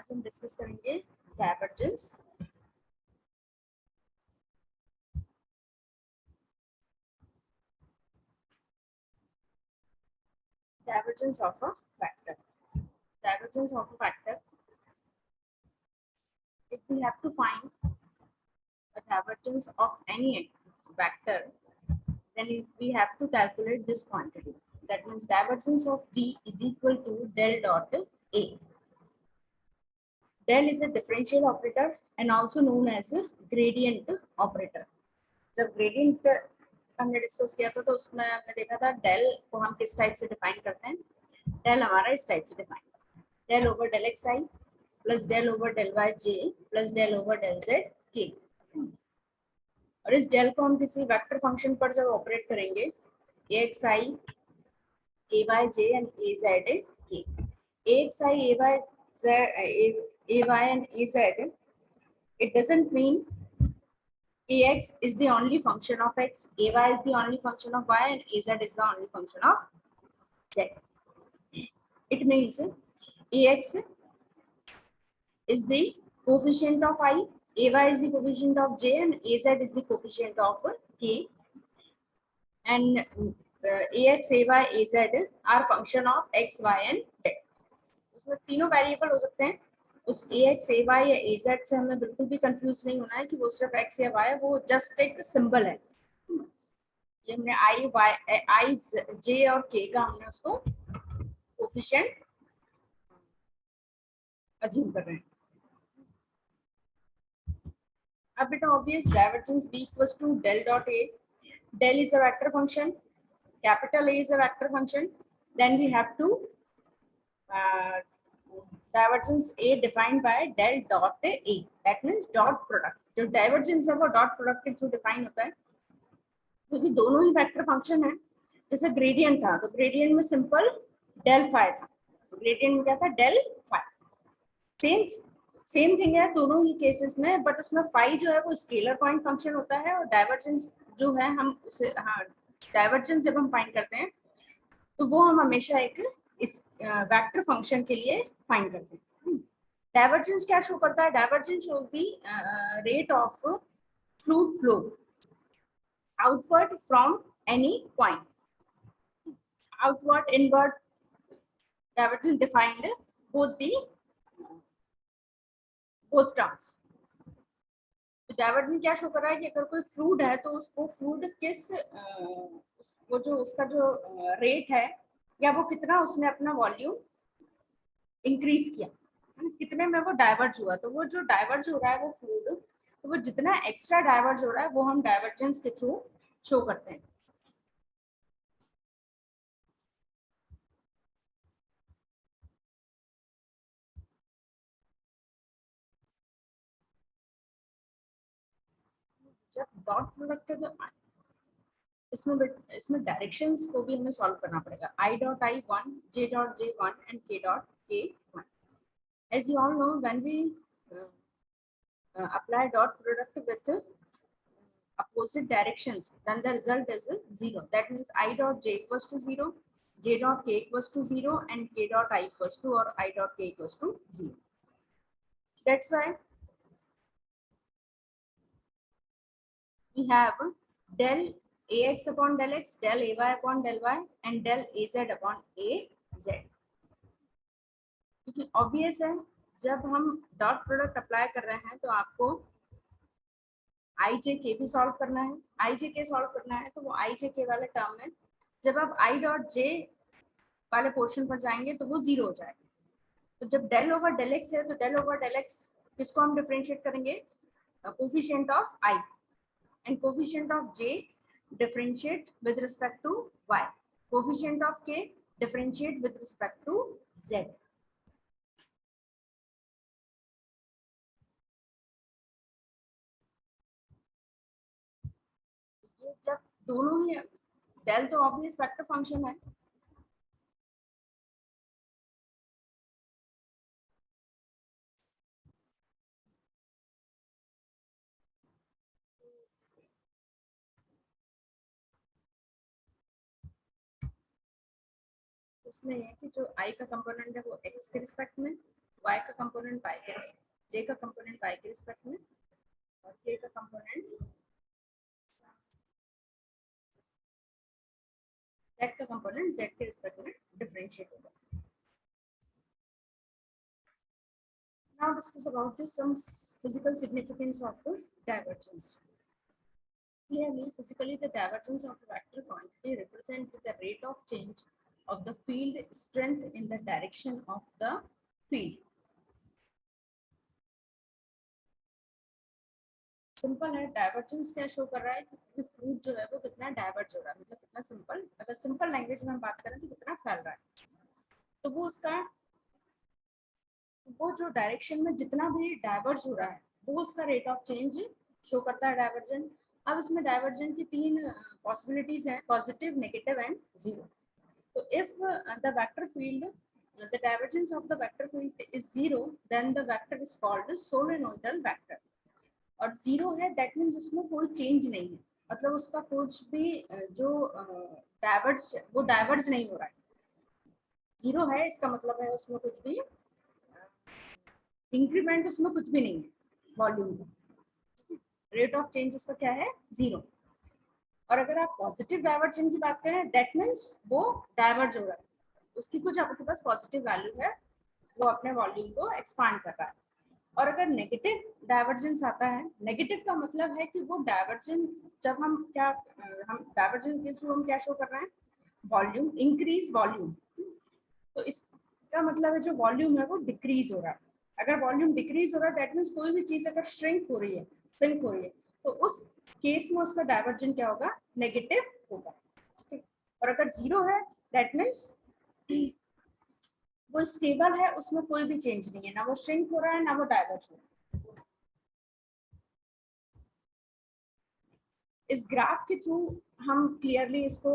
आज हम डिस्कस करेंगे divergence. Divergence of a vector. Divergence of a vector. If we have to find a divergence of any vector, then we have to calculate this quantity. That means divergence of V is equal to del dot A. Del is a differential operator and also known as a gradient operator. जब gradient हमने discuss किया था तो उसमें हमने देखा था del को हम किस टाइप से डिफाइन करते हैं। डेल हमारा इस टाइप से define, del over del x i plus del over del y j plus del over del z k. और इस डेल को हम किसी वेक्टर फंक्शन पर जब ऑपरेट करेंगे, A x i A y j and A z k, A x i A y A y and A z, it doesn't mean ax is the only function of x, ay is the only function of y, and az is the only function of z. It means ax is the coefficient of I, ay is the coefficient of j, and az is the coefficient of k. And ax, ay, az are function of x, y, and z. उसमें तीनों variable हो सकते हैं। उस ax, ay या az से हमें बिल्कुल भी कंफ्यूज नहीं होना है कि वो सिर्फ x या y है, वो जस्ट एक सिंबल है। ये हमने आई जे और के का हमने उसको कोफिशिएंट अज्यूम कर रहे हैं। अब बेटा obvious divergence b equals to del dot a. Del is a vector function, capital A is a vector function. Then we have to divergence A defined by del dot A. That means dot product. जो divergence है वो dot product के through define होता है, क्योंकि दोनों ही vector function है। जैसे ग्रेडियंट था तो ग्रेडियंट में सिंपल डेल फाई था, तो ग्रेडियंट में क्या था डेल फाई। सेम थिंग है दोनों ही केसेस में, बट उसमें फाई जो है वो स्केलर पॉइंट फंक्शन होता है, और डाइवर्जेंस जो है हम उसे डाइवर्जेंस जब हम फाइंड करते हैं तो वो हम हमेशा एक इस वेक्टर फंक्शन के लिए फाइंड करते हैं। डाइवर्जेंस क्या शो करता है? Divergence show the rate of fluid flow outward from any point. Outward, inward, divergence defined both terms. तो डाइवर्जेंस क्या शो कर रहा है कि अगर कोई फ्लूइड है तो उसको फ्लूइड किस वो जो उसका जो रेट है या वो कितना उसने अपना वॉल्यूम इंक्रीज किया, कितने में वो डाइवर्ज हुआ। तो वो जो डाइवर्ज हो रहा है वो फ्लूइड, तो वो जितना एक्स्ट्रा डाइवर्ज हो रहा है वो हम डाइवर्जेंस के थ्रू शो करते हैं। जब डॉट प्रोडक्ट है तो इसमें डायरेक्शंस को भी हमें सॉल्व करना पड़ेगा। I dot I one, J dot J one and K dot K one. As you all know, when we apply dot product with opposite directions, then the result is 0. That means I dot j equals to 0, j dot k equals to 0, and k dot I equals to, or I dot k equals to 0. That's why we have del ax upon del x, del ay upon del y, and del az upon az. क्योंकि obvious है जब हम dot product apply कर रहे हैं तो आपको आई जे के भी सॉल्व करना है। आई जे के सॉल्व करना है तो वो आई जे के वाले टर्म में जब आप आई डॉट जे वाले पोर्शन पर जाएंगे तो वो 0 हो जाएगा। तो जब डेल ओवर डेल एक्स है तो डेल ओवर डेल एक्स किसको हम डिफरेंशिएट करेंगे? Coefficient of i, and coefficient of j differentiate with respect to y, coefficient of k differentiate with respect to z. जब दोनों ही डेल तो ऑब्वियस वेक्टर फंक्शन है, इसमें है कि जो आई का कंपोनेंट है वो एक्स के रिस्पेक्ट में y का कंपोनेंट y के रिस्पेक्ट, j का कंपोनेंट y के रिस्पेक्ट में और k का कंपोनेंट z का कंपोनेंट z के रिस्पेक्ट में डिफरेंशिएट होगा. Now discuss about this some physical significance of divergence. Clearly, physically, the divergence of a vector quantity represents the rate of change of the field strength in the direction of the field. Simple है, divergence क्या show कर रहा है कि fluid जो है वो कितना डाइवर्ज हो रहा है, मतलब कितना सिंपल, अगर सिंपल लैंग्वेज में हम बात करें तो कितना फैल रहा है. तो वो उसका वो जो डायरेक्शन में जितना भी डाइवर्ज हो रहा है वो उसका रेट ऑफ चेंज शो करता है डाइवर्जेंट. अब इसमें डाइवर्जेंट की तीन पॉसिबिलिटीज हैं, पॉजिटिव, नेगेटिव एंड जीरो. तो if the vector field the divergence of the vector field is zero, then the vector is called solenoidal vector. और जीरो है दैट मीन्स उसमें कोई चेंज नहीं है, मतलब उसका कुछ भी जो डाइवर्ज वो डाइवर्ज नहीं हो रहा है. जीरो है इसका मतलब है उसमें कुछ भी इंक्रीमेंट उसमें कुछ भी नहीं है वॉल्यूम का. रेट ऑफ चेंज उसका क्या है, जीरो. और अगर आप पॉजिटिव डाइवर्जन की बात करें दैट मीन्स वो डाइवर्ज हो रहा है, उसकी कुछ आपके पास पॉजिटिव वैल्यू है, वो अपने वॉल्यूम को एक्सपांड कर रहा है. और अगर नेगेटिव डाइवर्जेंस आता है, नेगेटिव का मतलब है कि वो डाइवर्जन जब हम डाइवर्जन के थ्रू हम क्या शो कर रहे हैं, वॉल्यूम इंक्रीज वॉल्यूम. तो इसका मतलब है जो वॉल्यूम है वो डिक्रीज हो रहा है. अगर वॉल्यूम डिक्रीज हो रहा है दैट मीन्स कोई भी चीज अगर श्रिंक हो रही है तो उस केस में उसका डाइवर्जन क्या होगा, नेगेटिव होगा. ठीक है. और अगर जीरो है दैट मीन्स वो स्टेबल है, उसमें कोई भी चेंज नहीं है, ना वो श्रिंक हो रहा है ना वो डाइवर्ज हो रहा है. इस ग्राफ के थ्रू हम क्लियरली इसको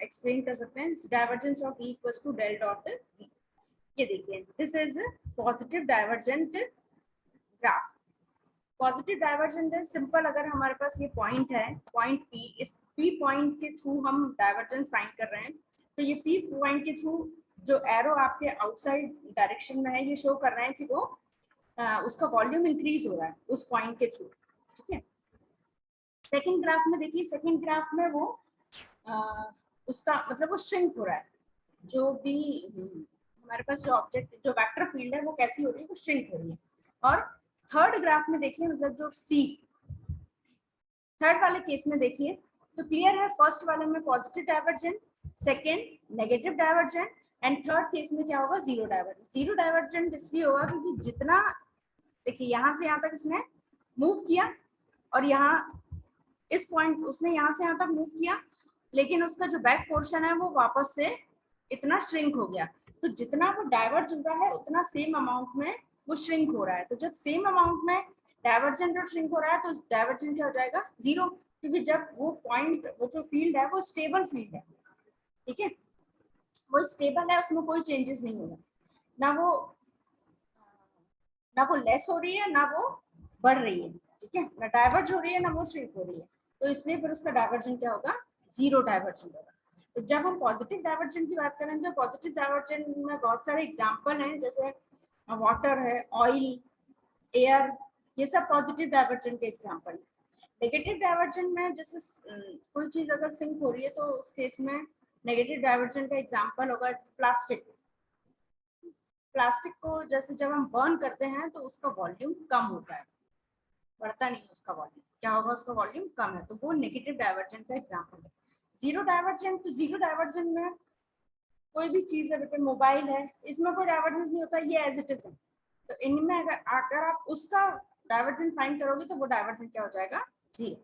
एक्सप्लेन कर सकते हैं. Divergence of E equals to del dot V. ये देखिए, this is positive divergent graph. Positive divergent है सिंपल, अगर हमारे पास ये पॉइंट है, पॉइंट P, इस P पॉइंट के थ्रू हम डाइवर्जेंस फाइंड कर रहे हैं. तो ये P पॉइंट के थ्रू जो एरो आपके आउटसाइड डायरेक्शन में है ये शो कर रहे हैं कि वो उसका वॉल्यूम इंक्रीज हो रहा है उस पॉइंट के थ्रू. ठीक है. सेकंड ग्राफ में देखिए, सेकंड ग्राफ में वो उसका मतलब वो श्रिंक हो रहा है, जो भी हमारे पास जो ऑब्जेक्ट जो वेक्टर फील्ड है वो कैसी हो रही है, वो श्रिंक हो रही है. और थर्ड ग्राफ में देखिए, मतलब जो सी थर्ड वाले केस में देखिए तो क्लियर है, फर्स्ट वाले में positive divergent, second negative divergent and third case में क्या होगा, जीरो डाइवर्जेंट. जीरो डाइवर्जेंट इसलिए होगा क्योंकि जितना देखिए यहाँ से यहाँ तक इसने मूव किया और यहाँ इस पॉइंट उसने यहाँ से यहाँ तक मूव किया, लेकिन उसका जो बैक पोर्शन है वो वापस से इतना श्रिंक हो गया. तो जितना वो डाइवर्ज हो रहा है उतना सेम अमाउंट में वो श्रिंक हो रहा है. तो जब सेम अमाउंट में डाइवर्जेंट और श्रिंक हो रहा है तो डाइवर्जेंट क्या हो जाएगा, जीरो, क्योंकि जब वो पॉइंट वो जो फील्ड है वो स्टेबल फील्ड है. ठीक है, वो स्टेबल है, उसमें कोई चेंजेस नहीं होगा, ना वो लेस हो रही है ना वो बढ़ रही है. ठीक है, ना डाइवर्ज हो रही है ना वो श्रिंक हो रही है. तो इसलिए फिर उसका डाइवर्जन क्या होगा, जीरो डाइवर्जन होगा. तो जब हम पॉजिटिव डाइवर्जन की बात करें तो पॉजिटिव डाइवर्जन में बहुत सारे एग्जांपल हैं, जैसे वाटर है, ऑयल, एयर, ये सब पॉजिटिव डाइवर्जन के एग्जांपल है. नेगेटिव डाइवर्जन में जैसे कोई चीज अगर सिंक हो रही है तो उस केस में नेगेटिव डाइवर्जन का एग्जांपल होगा प्लास्टिक. प्लास्टिक को जैसे जब हम बर्न करते हैं तो उसका वॉल्यूम कम होता है, बढ़ता नहीं है उसका वॉल्यूम, क्या होगा, उसका वॉल्यूम कम है, तो वो नेगेटिव डाइवर्जन का एग्जांपल है. जीरो डाइवर्जन, तो जीरो डाइवर्जन में कोई भी चीज है, बेटे मोबाइल है, इसमें कोई डाइवर्जेंस नहीं होता, ये एज इट इज है. तो इनमें अगर आप उसका डाइवर्जेंस फाइंड करोगे तो वो डाइवर्जेंस क्या हो जाएगा, जीरो.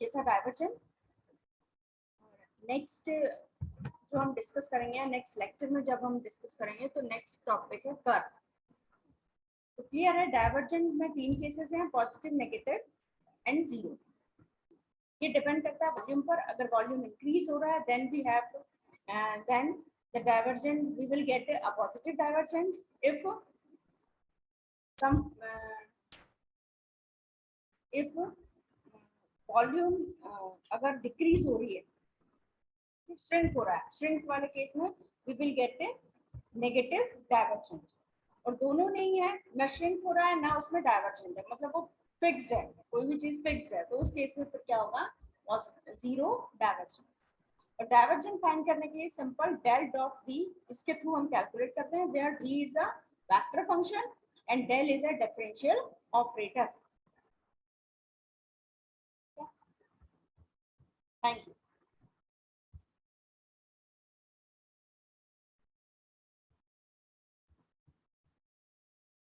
ये था डाइवर्जेंस. नेक्स्ट जो हम डिस्कस करेंगे नेक्स्ट लेक्चर में, जब हम डिस्कस करेंगे तो नेक्स्ट टॉपिक है कर्व. तो क्लियर है, डाइवर्जेंट में तीन केसेस हैं, पॉजिटिव, नेगेटिव एंड जीरो. ये डिपेंड करता है वॉल्यूम पर. अगर वॉल्यूम इंक्रीज हो रहा है then we have then the divergent we will get a positive divergent. If some if volume अगर डिक्रीज हो रही है, श्रिंक हो रहा है, श्रिंक वाले केस में we will get a negative divergent. और दोनों नहीं है, ना श्रिंक हो रहा है ना उसमें डाइवर्जेंट है, मतलब वो फिक्स्ड है, कोई भी चीज फिक्स्ड है, तो उस केस में फिर क्या होगा, जीरो डाइवर्जेंट। और डाइवर्जेंट फाइंड करने के लिए सिंपल डेल डॉट डी, इसके थ्रू हम कैलकुलेट करते हैं, where D is a vector function and del is a differential operator. Thank you.